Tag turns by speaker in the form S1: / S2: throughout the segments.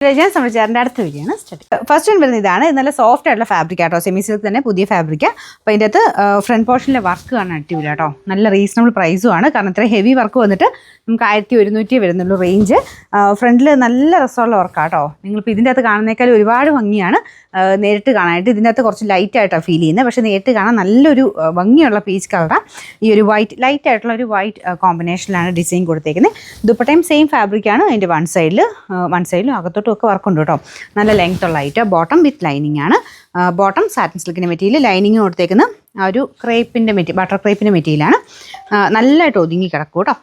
S1: ഞാൻ സംബന്ധിച്ചാറിൻ്റെ അടുത്ത വീഡിയോയാണ് സ്റ്റാർട്ട്. ഫസ്റ്റ് വൺ വരുന്നത് ഇതാണ്. നല്ല സോഫ്റ്റ് ആയിട്ടുള്ള ഫാബ്രിക് ആട്ടോ, സെമി സിൽക്ക് തന്നെ പുതിയ ഫാബ്രിക്. അപ്പോൾ ഇതിൻ്റെ അകത്ത് ഫ്രണ്ട് പോർഷനിലെ വർക്ക് കാണാൻ അടിപൊളി കേട്ടോ. നല്ല റീസണബിൾ പ്രൈസും ആണ്. കാരണം ഇത്ര ഹെവി വർക്ക് വന്നിട്ട് നമുക്ക് 1100 വരുന്നുള്ളൂ റേഞ്ച്. ഫ്രണ്ടിൽ നല്ല രസമുള്ള വർക്കാട്ടോ. നിങ്ങളിപ്പോൾ ഇതിൻ്റെ അകത്ത് കാണുന്നേക്കാൾ ഒരുപാട് ഭംഗിയാണ് നേരിട്ട് കാണാനായിട്ട്. ഇതിൻ്റെ അകത്ത് കുറച്ച് ലൈറ്റ് ആയിട്ടാണ് ഫീൽ ചെയ്യുന്നത്, പക്ഷേ നേരിട്ട് കാണാൻ നല്ലൊരു ഭംഗിയുള്ള പീച്ച് കളറാണ്. ഈ ഒരു വൈറ്റ് ലൈറ്റ് ആയിട്ടുള്ള ഒരു വൈറ്റ് കോമ്പിനേഷനിലാണ് ഡിസൈൻ കൊടുത്തേക്കുന്നത്. ദുപ്പട്ടയും സെയിം ഫാബ്രിക്കാണ്. അതിൻ്റെ വൺ സൈഡിലും അകത്തോട്ടും ഒക്കെ വർക്ക് ഉണ്ട് കേട്ടോ. നല്ല ലെങ്ത് ഉള്ള ഐറ്റം. ബോട്ടം വിത്ത് ലൈനിങ് ആണ്. ബോട്ടം സാറ്റിൻ സിൽക്കിൻ്റെ മെറ്റീരിയൽ, ലൈനിങ് കൊടുത്തേക്കുന്ന ആ ഒരു ക്രേപ്പിൻ്റെ ബട്ടർ ക്രേപ്പിൻ്റെ മെറ്റീരിയലാണ്. നല്ലതായിട്ട് ഒതുങ്ങി കിടക്കും കേട്ടോ.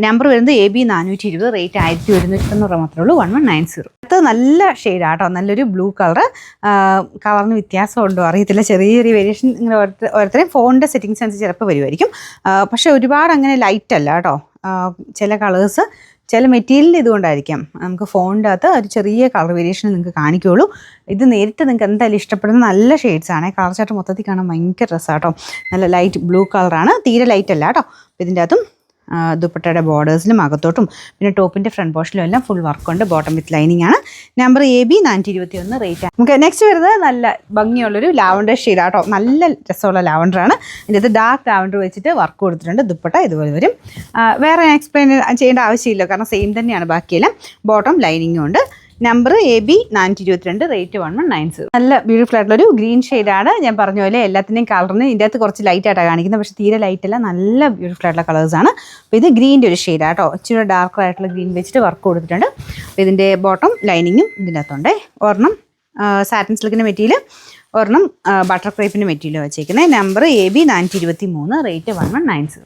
S1: നമ്പർ വരുന്നത് AB 420, റേറ്റ് 1190 മാത്രമേ ഉള്ളൂ. 1190. അത് നല്ല ഷെയ്ഡാട്ടോ, നല്ലൊരു ബ്ലൂ കളറിന് വ്യത്യാസമുണ്ടോ അറിയത്തില്ല. ചെറിയ വേരിയേഷൻ ഇങ്ങനെ ഓരോരുത്തരെയും ഫോണിൻ്റെ സെറ്റിങ്സ് അനുസരിച്ച് ചിലപ്പോൾ വരുമായിരിക്കും. പക്ഷേ ഒരുപാട് അങ്ങനെ ലൈറ്റ് അല്ല കേട്ടോ. ചില കളേഴ്സ് ചില മെറ്റീരിയൽ ഇതുകൊണ്ടായിരിക്കാം നമുക്ക് ഫോണിൻ്റെ അകത്ത് ഒരു ചെറിയ കളർ വേരിയേഷൻ നിങ്ങൾക്ക് കാണിക്കുകയുള്ളൂ. ഇത് നേരിട്ട് നിങ്ങൾക്ക് എന്തായാലും ഇഷ്ടപ്പെടുന്ന നല്ല ഷെയ്ഡ്സാണ്. കളർ ചാർട്ട് മൊത്തത്തിൽ കാണാൻ ഭയങ്കര രസമാട്ടോ. നല്ല ലൈറ്റ് ബ്ലൂ കളറാണ്, തീരെ ലൈറ്റ് അല്ല കേട്ടോ. ഇതിൻ്റെ അകത്തും ദുപ്പട്ടയുടെ ബോർഡേഴ്സിലും അകത്തോട്ടും പിന്നെ ടോപ്പിൻ്റെ ഫ്രണ്ട് പോർഷനിലും എല്ലാം ഫുൾ വർക്കുണ്ട്. ബോട്ടം വിത്ത് ലൈനിങ് ആണ്. Number AB 421, rate. നമുക്ക് നെക്സ്റ്റ് വരുന്നത് നല്ല ഭംഗിയുള്ളൊരു ലാവണ്ടർ ഷെയ്ഡാട്ടോ. നല്ല രസമുള്ള ലാവണ്ടറാണ്. ഇതിൻ്റെ അകത്ത് ഡാർക്ക് ലാവണ്ടർ വെച്ചിട്ട് വർക്ക് കൊടുത്തിട്ടുണ്ട്. ദുപ്പട്ട ഇതുപോലെ വരും. വേറെ എക്സ്പ്ലെയിൻ ചെയ്യേണ്ട ആവശ്യമില്ല, കാരണം സെയിം തന്നെയാണ് ബാക്കിയെല്ലാം. ബോട്ടം ലൈനിങ്ങും ഉണ്ട്. Number AB 422, rate 1190. നല്ല ബ്യൂട്ടിഫുൾ ആയിട്ടുള്ളൊരു ഗ്രീൻ ഷെയ്ഡാണ്. ഞാൻ പറഞ്ഞ പോലെ എല്ലാത്തിൻ്റെയും കളറിന് ഇതിൻ്റെ അകത്ത് കുറച്ച് ലൈറ്റ് ആയിട്ടാണ് കാണിക്കുന്നത്, പക്ഷേ തീരെ ലൈറ്റ് അല്ല. നല്ല ബ്യൂട്ടിഫുൾ ആയിട്ടുള്ള കളേഴ്സാണ്. അപ്പോൾ ഇത് ഗ്രീൻ്റെ ഒരു ഷെയ്ഡാണ് കേട്ടോ. ഇച്ചിരി ഡാർക്ക് ആയിട്ടുള്ള ഗ്രീൻ വെച്ചിട്ട് വർക്ക് കൊടുത്തിട്ടുണ്ട്. അപ്പോൾ ഇതിൻ്റെ ബോട്ടം ലൈനിങ്ങും ഇതിൻ്റെ അകത്തുണ്ട്. ഒരെണ്ണം സാറ്റിൻ സിൽക്കിൻ്റെ മെറ്റീരിയൽ, ഒരെണ്ണം ബട്ടർ ക്രേപ്പിൻ്റെ മെറ്റീരിയൽ വെച്ചേക്കുന്നത്. Number AB 423, rate 1190.